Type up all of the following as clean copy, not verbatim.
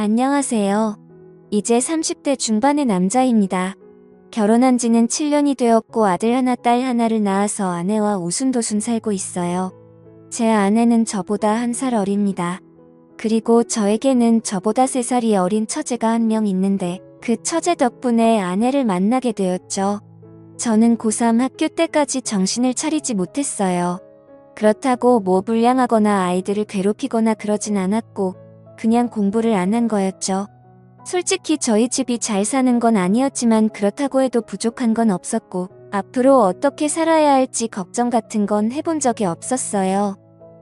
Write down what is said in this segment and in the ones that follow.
안녕하세요. 이제 30대 중반의 남자입니다. 결혼한 지는 7년이 되었고 아들 하나 딸 하나를 낳아서 아내와 오순도순 살고 있어요. 제 아내는 저보다 1살 어립니다. 그리고 저에게는 저보다 3살이 어린 처제가 한 명 있는데 그 처제 덕분에 아내를 만나게 되었죠. 저는 고3 학교 때까지 정신을 차리지 못했어요. 그렇다고 뭐 불량하거나 아이들을 괴롭히거나 그러진 않았고 그냥 공부를 안 한 거였죠. 솔직히 저희 집이 잘 사는 건 아니었지만 그렇다고 해도 부족한 건 없었고 앞으로 어떻게 살아야 할지 걱정 같은 건 해본 적이 없었어요.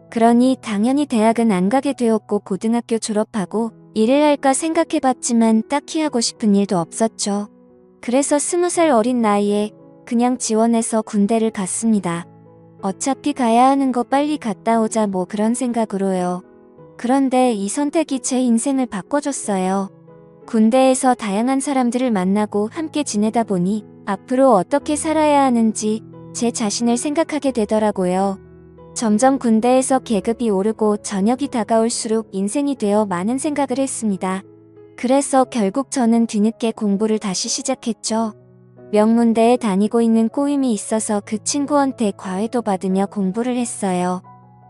그러니 당연히 대학은 안 가게 되었고 고등학교 졸업하고 일을 할까 생각해봤지만 딱히 하고 싶은 일도 없었죠. 그래서 20살 어린 나이에 그냥 지원해서 군대를 갔습니다. 어차피 가야 하는 거 빨리 갔다 오자 뭐 그런 생각으로요. 그런데 이 선택이 제 인생을 바꿔줬어요. 군대에서 다양한 사람들을 만나고 함께 지내다 보니 앞으로 어떻게 살아야 하는지 제 자신을 생각하게 되더라고요. 점점 군대에서 계급이 오르고 저녁이 다가올수록 인생이 되어 많은 생각을 했습니다. 그래서 결국 저는 뒤늦게 공부를 다시 시작했죠. 명문대에 다니고 있는 꼬임이 있어서 그 친구한테 과외도 받으며 공부를 했어요.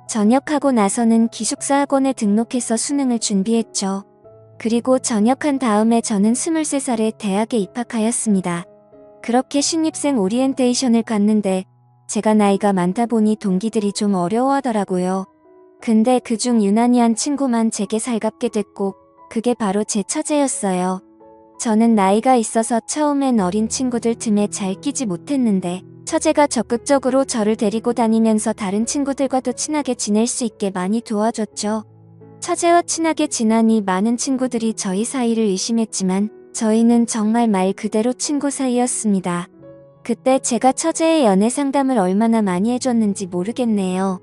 전역하고 나서는 기숙사 학원에 등록해서 수능을 준비했죠. 그리고 전역한 다음에 저는 23살에 대학에 입학하였습니다. 그렇게 신입생 오리엔테이션을 갔는데 제가 나이가 많다 보니 동기들이 좀 어려워하더라고요. 근데 그중 유난히 한 친구만 제게 살갑게 됐고 그게 바로 제 처제였어요. 저는 나이가 있어서 처음엔 어린 친구들 틈에 잘 끼지 못했는데 처제가 적극적으로 저를 데리고 다니면서 다른 친구들과도 친하게 지낼 수 있게 많이 도와줬죠. 처제와 친하게 지나니 많은 친구들이 저희 사이를 의심했지만 저희는 정말 말 그대로 친구 사이였습니다. 그때 제가 처제의 연애 상담을 얼마나 많이 해줬는지 모르겠네요.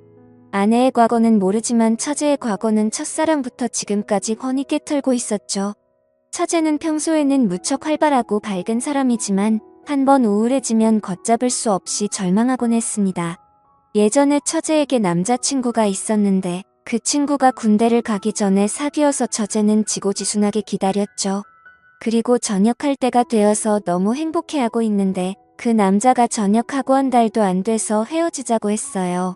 아내의 과거는 모르지만 처제의 과거는 첫사랑부터 지금까지 훤히 털고 있었죠. 처제는 평소에는 무척 활발하고 밝은 사람이지만 한번 우울해지면 걷잡을 수 없이 절망하곤 했습니다. 예전에 처제에게 남자친구가 있었는데 그 친구가 군대를 가기 전에 사귀어서 처제는 지고지순하게 기다렸죠. 그리고 전역할 때가 되어서 너무 행복해하고 있는데 그 남자가 전역하고 한 달도 안 돼서 헤어지자고 했어요.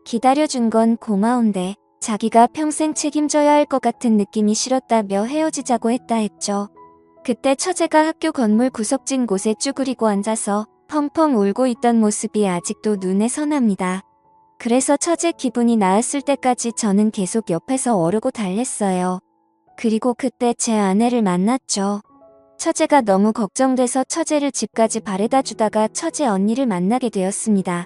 기다려준 건 고마운데 자기가 평생 책임져야 할 것 같은 느낌이 싫었다며 헤어지자고 했다 했죠. 그때 처제가 학교 건물 구석진 곳에 쭈그리고 앉아서 펑펑 울고 있던 모습이 아직도 눈에 선합니다. 그래서 처제 기분이 나았을 때까지 저는 계속 옆에서 어르고 달랬어요. 그리고 그때 제 아내를 만났죠. 처제가 너무 걱정돼서 처제를 집까지 바래다 주다가 처제 언니를 만나게 되었습니다.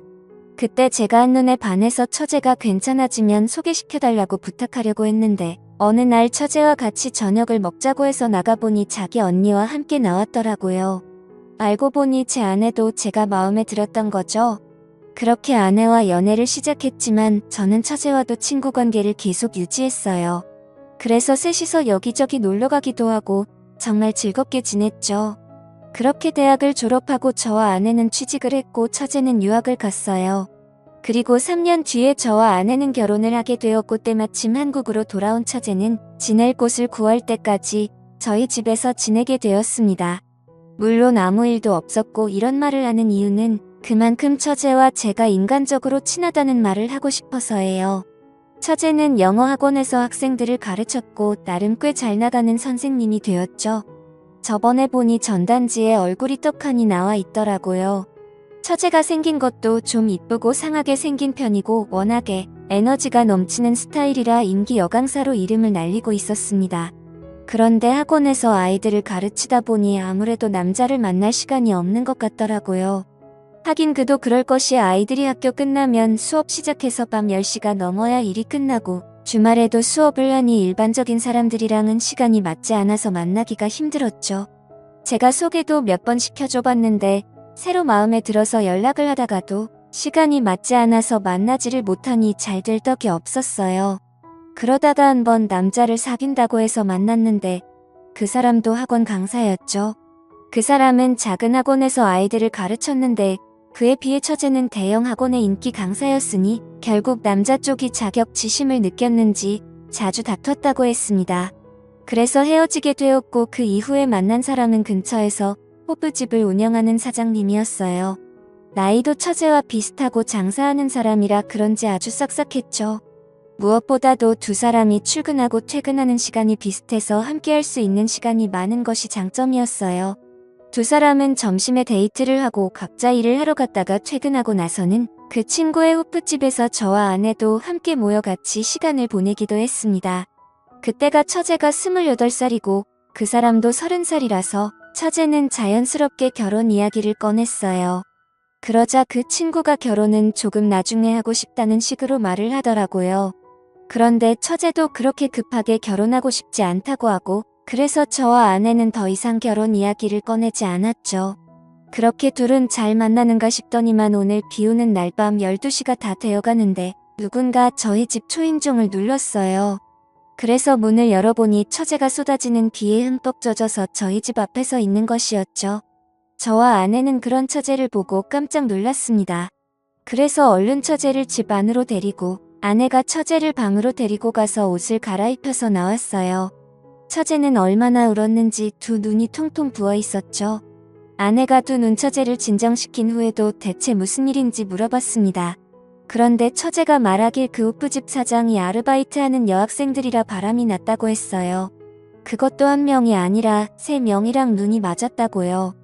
그때 제가 한눈에 반해서 처제가 괜찮아지면 소개시켜달라고 부탁하려고 했는데 어느 날 처제와 같이 저녁을 먹자고 해서 나가보니 자기 언니와 함께 나왔더라고요. 알고 보니 제 아내도 제가 마음에 들었던 거죠. 그렇게 아내와 연애를 시작했지만 저는 처제와도 친구 관계를 계속 유지했어요. 그래서 셋이서 여기저기 놀러가기도 하고 정말 즐겁게 지냈죠. 그렇게 대학을 졸업하고 저와 아내는 취직을 했고 처제는 유학을 갔어요. 그리고 3년 뒤에 저와 아내는 결혼을 하게 되었고 때마침 한국으로 돌아온 처제는 지낼 곳을 구할 때까지 저희 집에서 지내게 되었습니다. 물론 아무 일도 없었고 이런 말을 하는 이유는 그만큼 처제와 제가 인간적으로 친하다는 말을 하고 싶어서예요. 처제는 영어 학원에서 학생들을 가르쳤고 나름 꽤 잘 나가는 선생님이 되었죠. 저번에 보니 전단지에 얼굴이 떡하니 나와 있더라고요. 처제가 생긴 것도 좀 이쁘고 상하게 생긴 편이고 워낙에 에너지가 넘치는 스타일이라 인기 여강사로 이름을 날리고 있었습니다. 그런데 학원에서 아이들을 가르치다 보니 아무래도 남자를 만날 시간이 없는 것 같더라고요. 하긴 그도 그럴 것이 아이들이 학교 끝나면 수업 시작해서 밤 10시가 넘어야 일이 끝나고 주말에도 수업을 하니 일반적인 사람들이랑은 시간이 맞지 않아서 만나기가 힘들었죠. 제가 소개도 몇 번 시켜줘봤는데 새로 마음에 들어서 연락을 하다가도 시간이 맞지 않아서 만나지를 못하니 잘 될 떡이 없었어요. 그러다가 한번 남자를 사귄다고 해서 만났는데 그 사람도 학원 강사였죠. 그 사람은 작은 학원에서 아이들을 가르쳤는데 그에 비해 처제는 대형 학원의 인기 강사였으니 결국 남자 쪽이 자격지심을 느꼈는지 자주 다퉜다고 했습니다. 그래서 헤어지게 되었고 그 이후에 만난 사람은 근처에서 호프집을 운영하는 사장님이었어요. 나이도 처제와 비슷하고 장사하는 사람이라 그런지 아주 싹싹했죠. 무엇보다도 두 사람이 출근하고 퇴근하는 시간이 비슷해서 함께할 수 있는 시간이 많은 것이 장점이었어요. 두 사람은 점심에 데이트를 하고 각자 일을 하러 갔다가 퇴근하고 나서는 그 친구의 호프집에서 저와 아내도 함께 모여 같이 시간을 보내기도 했습니다. 그때가 처제가 28살이고 그 사람도 30살이라서 처제는 자연스럽게 결혼 이야기를 꺼냈어요. 그러자 그 친구가 결혼은 조금 나중에 하고 싶다는 식으로 말을 하더라고요. 그런데 처제도 그렇게 급하게 결혼하고 싶지 않다고 하고 그래서 저와 아내는 더 이상 결혼 이야기를 꺼내지 않았죠. 그렇게 둘은 잘 만나는가 싶더니만 오늘 비오는 날 밤 12시가 다 되어가는데 누군가 저희 집 초인종을 눌렀어요. 그래서 문을 열어보니 처제가 쏟아지는 비에 흠뻑 젖어서 저희 집 앞에 서 있는 것이었죠. 저와 아내는 그런 처제를 보고 깜짝 놀랐습니다. 그래서 얼른 처제를 집 안으로 데리고 아내가 처제를 방으로 데리고 가서 옷을 갈아입혀서 나왔어요. 처제는 얼마나 울었는지 두 눈이 통통 부어 있었죠. 아내가 두 눈 처제를 진정시킨 후에도 대체 무슨 일인지 물어봤습니다. 그런데 처제가 말하길 그 호프집 사장이 아르바이트하는 여학생들이라 바람이 났다고 했어요. 그것도 한 명이 아니라 3명이랑 눈이 맞았다고요.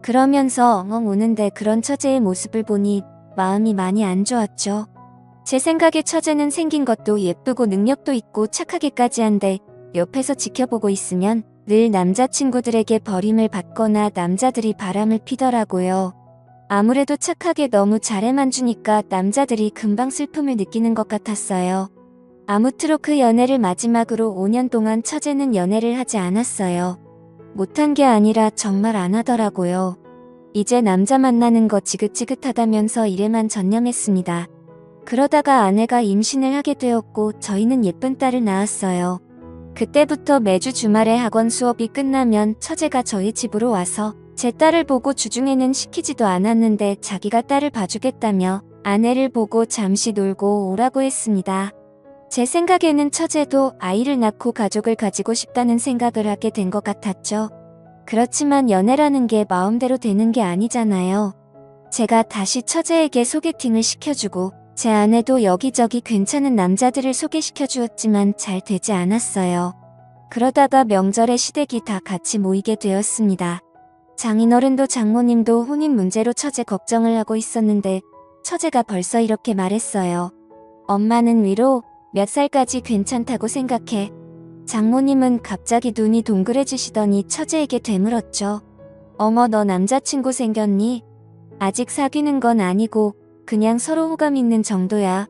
그러면서 엉엉 우는데 그런 처제의 모습을 보니 마음이 많이 안 좋았죠. 제 생각에 처제는 생긴 것도 예쁘고 능력도 있고 착하기까지 한데 옆에서 지켜보고 있으면 늘 남자친구들에게 버림을 받거나 남자들이 바람을 피더라고요. 아무래도 착하게 너무 잘해만 주니까 남자들이 금방 슬픔을 느끼는 것 같았어요. 아무쪼록 그 연애를 마지막으로 5년 동안 처제는 연애를 하지 않았어요. 못한 게 아니라 정말 안 하더라고요. 이제 남자 만나는 거 지긋지긋하다면서 일에만 전념했습니다. 그러다가 아내가 임신을 하게 되었고 저희는 예쁜 딸을 낳았어요. 그때부터 매주 주말에 학원 수업이 끝나면 처제가 저희 집으로 와서 제 딸을 보고 주중에는 시키지도 않았는데 자기가 딸을 봐주겠다며 아내를 보고 잠시 놀고 오라고 했습니다. 제 생각에는 처제도 아이를 낳고 가족을 가지고 싶다는 생각을 하게 된 것 같았죠. 그렇지만 연애라는 게 마음대로 되는 게 아니잖아요. 제가 다시 처제에게 소개팅을 시켜주고 제 아내도 여기저기 괜찮은 남자들을 소개시켜 주었지만 잘 되지 않았어요. 그러다가 명절에 시댁이 다 같이 모이게 되었습니다. 장인어른도 장모님도 혼인 문제로 처제 걱정을 하고 있었는데 처제가 벌써 이렇게 말했어요. 엄마는 위로 몇 살까지 괜찮다고 생각해. 장모님은 갑자기 눈이 동그래지시더니 처제에게 되물었죠. 어머 너 남자친구 생겼니? 아직 사귀는 건 아니고 그냥 서로 호감 있는 정도야.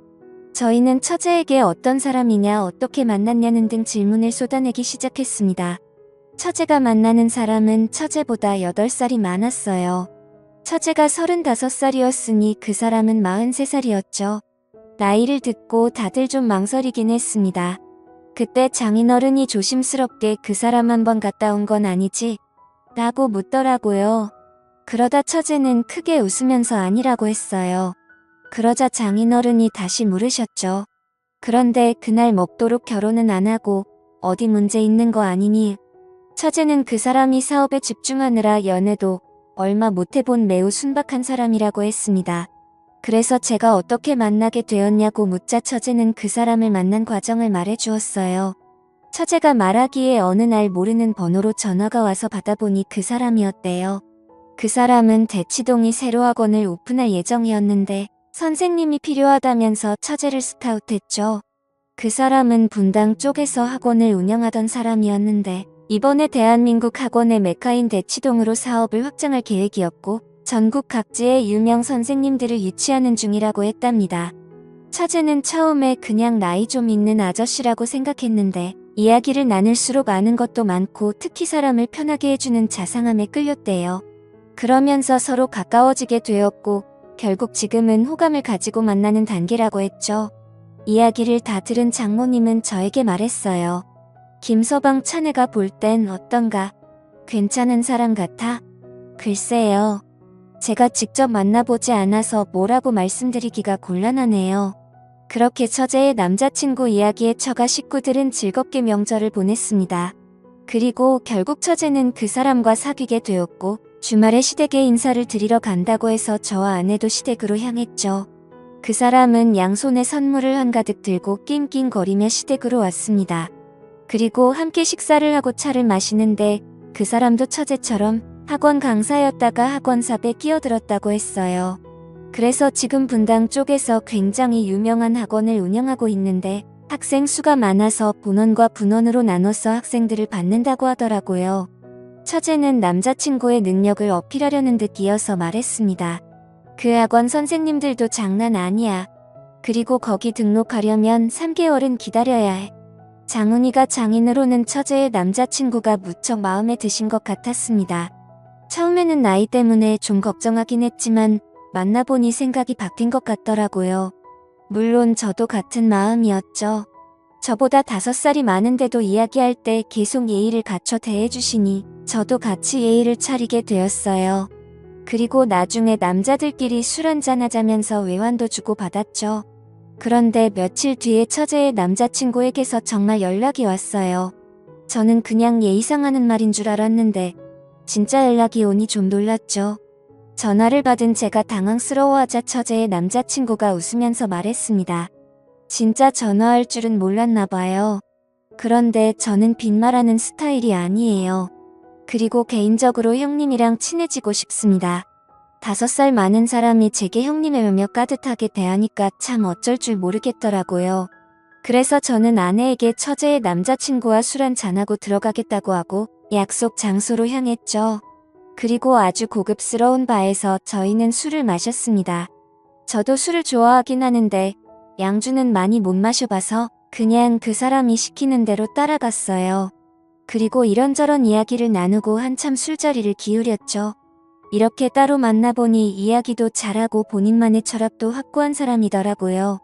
저희는 처제에게 어떤 사람이냐 어떻게 만났냐는 등 질문을 쏟아내기 시작했습니다. 처제가 만나는 사람은 처제보다 8살이 많았어요. 처제가 35살이었으니 그 사람은 43살이었죠. 나이를 듣고 다들 좀 망설이긴 했습니다. 그때 장인어른이 조심스럽게 그 사람 한번 갔다 온 건 아니지? 라고 묻더라고요. 그러다 처제는 크게 웃으면서 아니라고 했어요. 그러자 장인어른이 다시 물으셨죠. 그런데 그날 먹도록 결혼은 안 하고 어디 문제 있는 거 아니니? 처제는 그 사람이 사업에 집중하느라 연애도 얼마 못 해본 매우 순박한 사람이라고 했습니다. 그래서 제가 어떻게 만나게 되었냐고 묻자 처제는 그 사람을 만난 과정을 말해주었어요. 처제가 말하기에 어느 날 모르는 번호로 전화가 와서 받아보니 그 사람이었대요. 그 사람은 대치동이 새로 학원을 오픈할 예정이었는데 선생님이 필요하다면서 처제를 스카우트했죠. 그 사람은 분당 쪽에서 학원을 운영하던 사람이었는데 이번에 대한민국 학원의 메카인 대치동으로 사업을 확장할 계획이었고 전국 각지의 유명 선생님들을 유치하는 중이라고 했답니다. 처제는 처음에 그냥 나이 좀 있는 아저씨라고 생각했는데 이야기를 나눌수록 아는 것도 많고 특히 사람을 편하게 해주는 자상함에 끌렸대요. 그러면서 서로 가까워지게 되었고 결국 지금은 호감을 가지고 만나는 단계라고 했죠. 이야기를 다 들은 장모님은 저에게 말했어요. 김서방 차내가 볼 땐 어떤가? 괜찮은 사람 같아? 글쎄요. 제가 직접 만나보지 않아서 뭐라고 말씀드리기가 곤란하네요. 그렇게 처제의 남자친구 이야기에 처가 식구들은 즐겁게 명절을 보냈습니다. 그리고 결국 처제는 그 사람과 사귀게 되었고 주말에 시댁에 인사를 드리러 간다고 해서 저와 아내도 시댁으로 향했죠. 그 사람은 양손에 선물을 한가득 들고 낑낑거리며 시댁으로 왔습니다. 그리고 함께 식사를 하고 차를 마시는데 그 사람도 처제처럼 학원 강사였다가 학원사업에 끼어들었다고 했어요. 그래서 지금 분당 쪽에서 굉장히 유명한 학원을 운영하고 있는데 학생 수가 많아서 본원과 분원으로 나눠서 학생들을 받는다고 하더라고요. 처제는 남자친구의 능력을 어필하려는 듯 이어서 말했습니다. 그 학원 선생님들도 장난 아니야. 그리고 거기 등록하려면 3개월은 기다려야 해. 장훈이가 장인으로는 처제의 남자친구가 무척 마음에 드신 것 같았습니다. 처음에는 나이 때문에 좀 걱정하긴 했지만 만나보니 생각이 바뀐 것 같더라고요. 물론 저도 같은 마음이었죠. 저보다 5살이 많은데도 이야기할 때 계속 예의를 갖춰 대해주시니 저도 같이 예의를 차리게 되었어요. 그리고 나중에 남자들끼리 술 한잔 하자면서 외환도 주고 받았죠. 그런데 며칠 뒤에 처제의 남자친구에게서 정말 연락이 왔어요. 저는 그냥 예의상 하는 말인 줄 알았는데 진짜 연락이 오니 좀 놀랐죠. 전화를 받은 제가 당황스러워하자 처제의 남자친구가 웃으면서 말했습니다. 진짜 전화할 줄은 몰랐나 봐요. 그런데 저는 빈말하는 스타일이 아니에요. 그리고 개인적으로 형님이랑 친해지고 싶습니다. 5살 많은 사람이 제게 형님이라며 따뜻하게 대하니까 참 어쩔 줄 모르겠더라고요. 그래서 저는 아내에게 처제의 남자친구와 술 한잔하고 들어가겠다고 하고 약속 장소로 향했죠. 그리고 아주 고급스러운 바에서 저희는 술을 마셨습니다. 저도 술을 좋아하긴 하는데 양주는 많이 못 마셔봐서 그냥 그 사람이 시키는 대로 따라갔어요. 그리고 이런저런 이야기를 나누고 한참 술자리를 기울였죠. 이렇게 따로 만나보니 이야기도 잘하고 본인만의 철학도 확고한 사람이더라고요.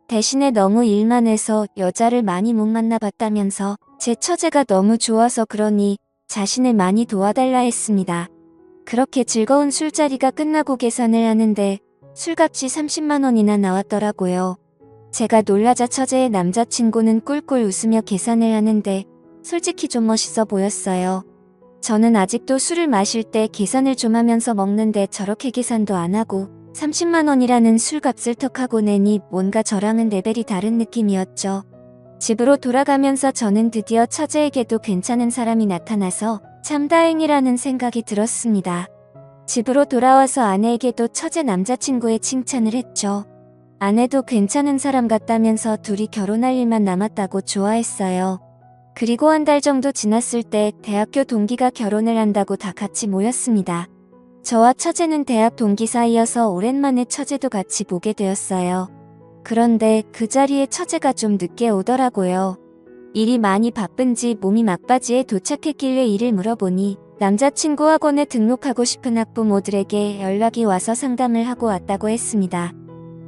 대신에 너무 일만 해서 여자를 많이 못 만나봤다면서 제 처제가 너무 좋아서 그러니 자신을 많이 도와달라 했습니다. 그렇게 즐거운 술자리가 끝나고 계산을 하는데 술값이 30만 원이나 나왔더라고요. 제가 놀라자 처제의 남자친구는 꿀꿀 웃으며 계산을 하는데 솔직히 좀 멋있어 보였어요. 저는 아직도 술을 마실 때 계산을 좀 하면서 먹는데 저렇게 계산도 안 하고 30만 원이라는 술값을 턱 하고 내니 뭔가 저랑은 레벨이 다른 느낌이었죠. 집으로 돌아가면서 저는 드디어 처제에게도 괜찮은 사람이 나타나서 참 다행이라는 생각이 들었습니다. 집으로 돌아와서 아내에게도 처제 남자친구의 칭찬을 했죠. 아내도 괜찮은 사람 같다면서 둘이 결혼할 일만 남았다고 좋아했어요. 그리고 한 달 정도 지났을 때 대학교 동기가 결혼을 한다고 다 같이 모였습니다. 저와 처제는 대학 동기 사이여서 오랜만에 처제도 같이 보게 되었어요. 그런데 그 자리에 처제가 좀 늦게 오더라고요. 일이 많이 바쁜지 몸이 막바지에 도착했길래 일을 물어보니 남자친구 학원에 등록하고 싶은 학부모들에게 연락이 와서 상담을 하고 왔다고 했습니다.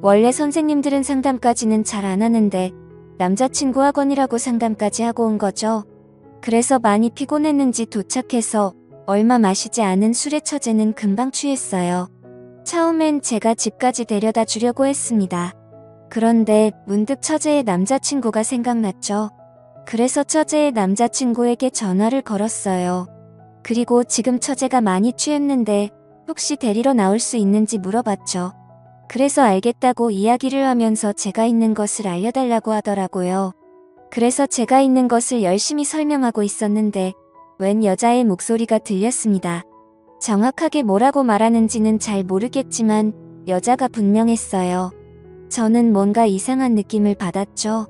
원래 선생님들은 상담까지는 잘 안 하는데 남자친구 학원이라고 상담까지 하고 온 거죠. 그래서 많이 피곤했는지 도착해서 얼마 마시지 않은 술에 처제는 금방 취했어요. 처음엔 제가 집까지 데려다 주려고 했습니다. 그런데 문득 처제의 남자친구가 생각났죠. 그래서 처제의 남자친구에게 전화를 걸었어요. 그리고 지금 처제가 많이 취했는데 혹시 데리러 나올 수 있는지 물어봤죠. 그래서 알겠다고 이야기를 하면서 제가 있는 것을 알려달라고 하더라고요. 그래서 제가 있는 것을 열심히 설명하고 있었는데 웬 여자의 목소리가 들렸습니다. 정확하게 뭐라고 말하는지는 잘 모르겠지만 여자가 분명했어요. 저는 뭔가 이상한 느낌을 받았죠.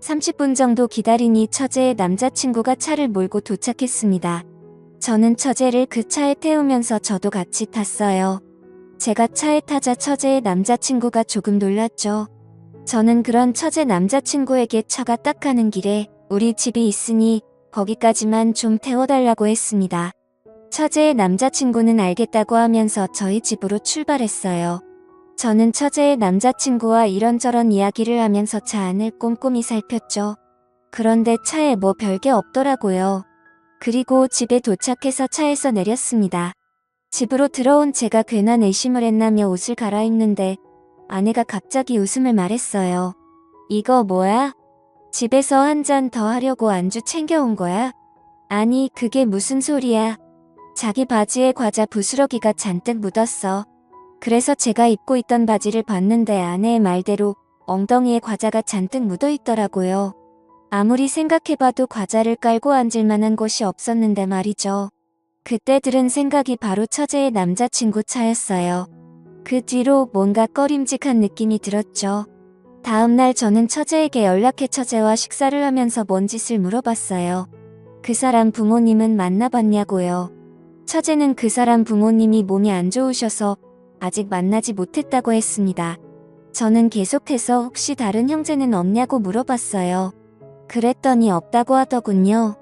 30분 정도 기다리니 처제의 남자친구가 차를 몰고 도착했습니다. 저는 처제를 그 차에 태우면서 저도 같이 탔어요. 제가 차에 타자 처제의 남자친구가 조금 놀랐죠. 저는 그런 처제 남자친구에게 차가 딱 가는 길에 우리 집이 있으니 거기까지만 좀 태워달라고 했습니다. 처제의 남자친구는 알겠다고 하면서 저희 집으로 출발했어요. 저는 처제의 남자친구와 이런저런 이야기를 하면서 차 안을 꼼꼼히 살폈죠. 그런데 차에 뭐 별게 없더라고요. 그리고 집에 도착해서 차에서 내렸습니다. 집으로 들어온 제가 괜한 의심을 했나며 옷을 갈아입는데 아내가 갑자기 웃음을 말했어요. 이거 뭐야? 집에서 한 잔 더 하려고 안주 챙겨온 거야? 아니, 그게 무슨 소리야. 자기 바지에 과자 부스러기가 잔뜩 묻었어. 그래서 제가 입고 있던 바지를 봤는데 아내의 말대로 엉덩이에 과자가 잔뜩 묻어 있더라고요. 아무리 생각해봐도 과자를 깔고 앉을 만한 곳이 없었는데 말이죠. 그때 들은 생각이 바로 처제의 남자친구 차였어요. 그 뒤로 뭔가 꺼림직한 느낌이 들었죠. 다음날 저는 처제에게 연락해 처제와 식사를 하면서 뭔 짓을 물어봤어요. 그 사람 부모님은 만나봤냐고요. 처제는 그 사람 부모님이 몸이 안 좋으셔서 아직 만나지 못했다고 했습니다. 저는 계속해서 혹시 다른 형제는 없냐고 물어봤어요. 그랬더니 없다고 하더군요.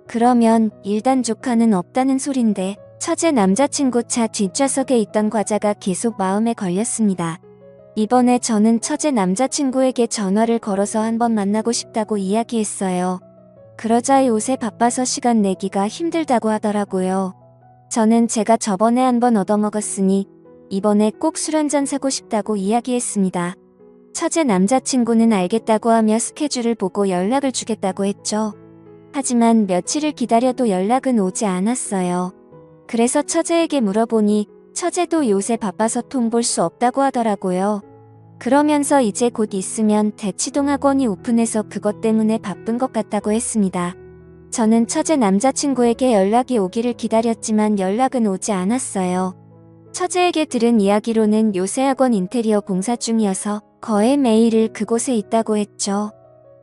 그러면 일단 조카는 없다는 소린데 처제 남자친구 차 뒷좌석에 있던 과자가 계속 마음에 걸렸습니다. 이번에 저는 처제 남자친구에게 전화를 걸어서 한번 만나고 싶다고 이야기했어요. 그러자 요새 바빠서 시간 내기가 힘들다고 하더라고요. 저는 제가 저번에 한번 얻어먹었으니 이번에 꼭 술 한잔 사고 싶다고 이야기했습니다. 처제 남자친구는 알겠다고 하며 스케줄을 보고 연락을 주겠다고 했죠. 하지만 며칠을 기다려도 연락은 오지 않았어요. 그래서 처제에게 물어보니 처제도 요새 바빠서 통 볼 수 없다고 하더라고요. 그러면서 이제 곧 있으면 대치동 학원이 오픈해서 그것 때문에 바쁜 것 같다고 했습니다. 저는 처제 남자친구에게 연락이 오기를 기다렸지만 연락은 오지 않았어요. 처제에게 들은 이야기로는 요새 학원 인테리어 공사 중이어서 거의 매일을 그곳에 있다고 했죠.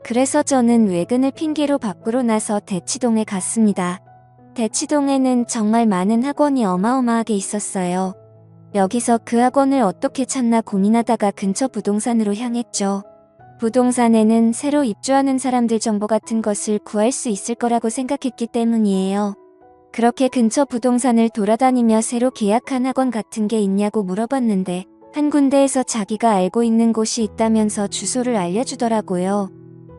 그래서 저는 외근을 핑계로 밖으로 나서 대치동에 갔습니다. 대치동에는 정말 많은 학원이 어마어마하게 있었어요. 여기서 그 학원을 어떻게 찾나 고민하다가 근처 부동산으로 향했죠. 부동산에는 새로 입주하는 사람들 정보 같은 것을 구할 수 있을 거라고 생각했기 때문이에요. 그렇게 근처 부동산을 돌아다니며 새로 계약한 학원 같은 게 있냐고 물어봤는데 한 군데에서 자기가 알고 있는 곳이 있다면서 주소를 알려주더라고요.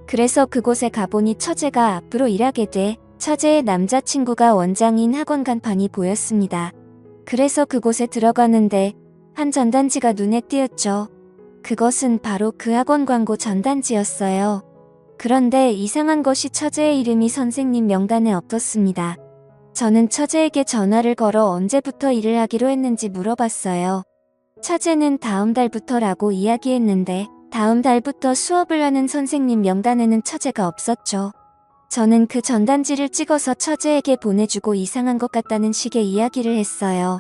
그래서 그곳에 가보니 처제가 앞으로 일하게 돼 처제의 남자친구가 원장인 학원 간판이 보였습니다. 그래서 그곳에 들어가는데 한 전단지가 눈에 띄었죠. 그것은 바로 그 학원 광고 전단지였어요. 그런데 이상한 것이 처제의 이름이 선생님 명단에 없었습니다. 저는 처제에게 전화를 걸어 언제부터 일을 하기로 했는지 물어봤어요. 처제는 다음 달부터라고 이야기했는데 다음 달부터 수업을 하는 선생님 명단에는 처제가 없었죠. 저는 그 전단지를 찍어서 처제에게 보내주고 이상한 것 같다는 식의 이야기를 했어요.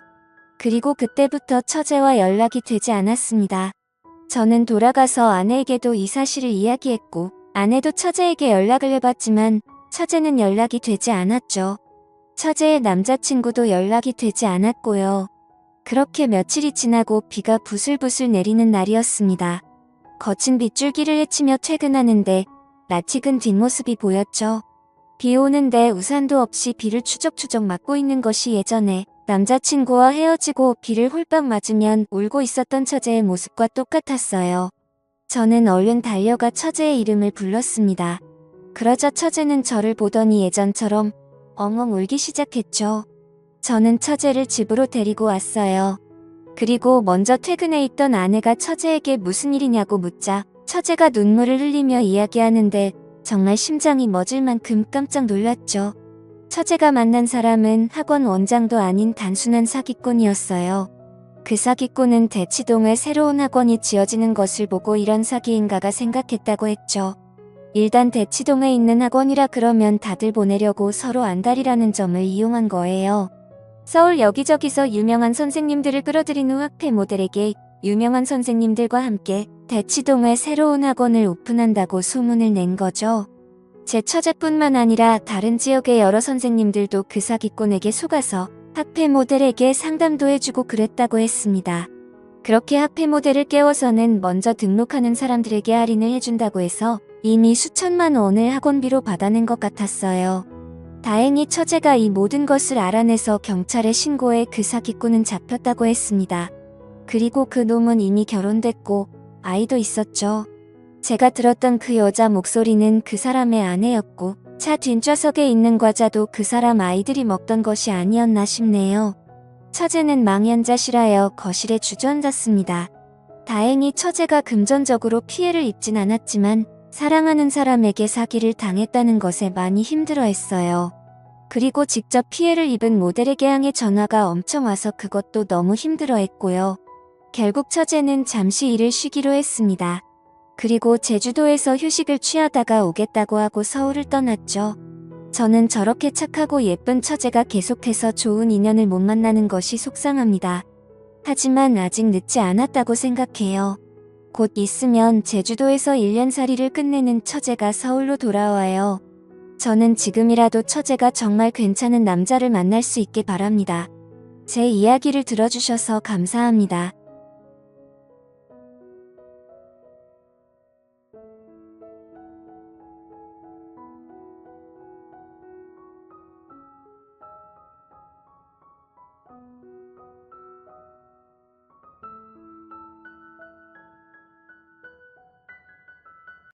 그리고 그때부터 처제와 연락이 되지 않았습니다. 저는 돌아가서 아내에게도 이 사실을 이야기했고 아내도 처제에게 연락을 해봤지만 처제는 연락이 되지 않았죠. 처제의 남자친구도 연락이 되지 않았고요. 그렇게 며칠이 지나고 비가 부슬부슬 내리는 날이었습니다. 거친 빗줄기를 헤치며 퇴근하는데 낯익은 뒷모습이 보였죠. 비 오는데 우산도 없이 비를 추적추적 맞고 있는 것이 예전에 남자친구와 헤어지고 비를 홀딱 맞으면 울고 있었던 처제의 모습과 똑같았어요. 저는 얼른 달려가 처제의 이름을 불렀습니다. 그러자 처제는 저를 보더니 예전처럼 엉엉 울기 시작했죠. 저는 처제를 집으로 데리고 왔어요. 그리고 먼저 퇴근해 있던 아내가 처제에게 무슨 일이냐고 묻자 처제가 눈물을 흘리며 이야기하는데 정말 심장이 멎을 만큼 깜짝 놀랐죠. 처제가 만난 사람은 학원 원장도 아닌 단순한 사기꾼이었어요. 그 사기꾼은 대치동에 새로운 학원이 지어지는 것을 보고 이런 사기인가가 생각했다고 했죠. 일단 대치동에 있는 학원이라 그러면 다들 보내려고 서로 안달이라는 점을 이용한 거예요. 서울 여기저기서 유명한 선생님들을 끌어들인 후 학회 모델에게 유명한 선생님들과 함께 대치동에 새로운 학원을 오픈한다고 소문을 낸 거죠. 제 처제뿐만 아니라 다른 지역의 여러 선생님들도 그 사기꾼에게 속아서 학회 모델에게 상담도 해주고 그랬다고 했습니다. 그렇게 학회 모델을 깨워서는 먼저 등록하는 사람들에게 할인을 해준다고 해서 이미 수천만 원을 학원비로 받아낸 것 같았어요. 다행히 처제가 이 모든 것을 알아내서 경찰에 신고해 그 사기꾼은 잡혔다고 했습니다. 그리고 그 놈은 이미 결혼됐고 아이도 있었죠. 제가 들었던 그 여자 목소리는 그 사람의 아내였고 차 뒷좌석에 있는 과자도 그 사람 아이들이 먹던 것이 아니었나 싶네요. 처제는 망연자실하여 거실에 주저앉았습니다. 다행히 처제가 금전적으로 피해를 입진 않았지만 사랑하는 사람에게 사기를 당했다는 것에 많이 힘들어했어요. 그리고 직접 피해를 입은 모델에게 향해 전화가 엄청 와서 그것도 너무 힘들어했고요. 결국 처제는 잠시 일을 쉬기로 했습니다. 그리고 제주도에서 휴식을 취하다가 오겠다고 하고 서울을 떠났죠. 저는 저렇게 착하고 예쁜 처제가 계속해서 좋은 인연을 못 만나는 것이 속상합니다. 하지만 아직 늦지 않았다고 생각해요. 곧 있으면 제주도에서 1년살이를 끝내는 처제가 서울로 돌아와요. 저는 지금이라도 처제가 정말 괜찮은 남자를 만날 수 있게 바랍니다. 제 이야기를 들어주셔서 감사합니다.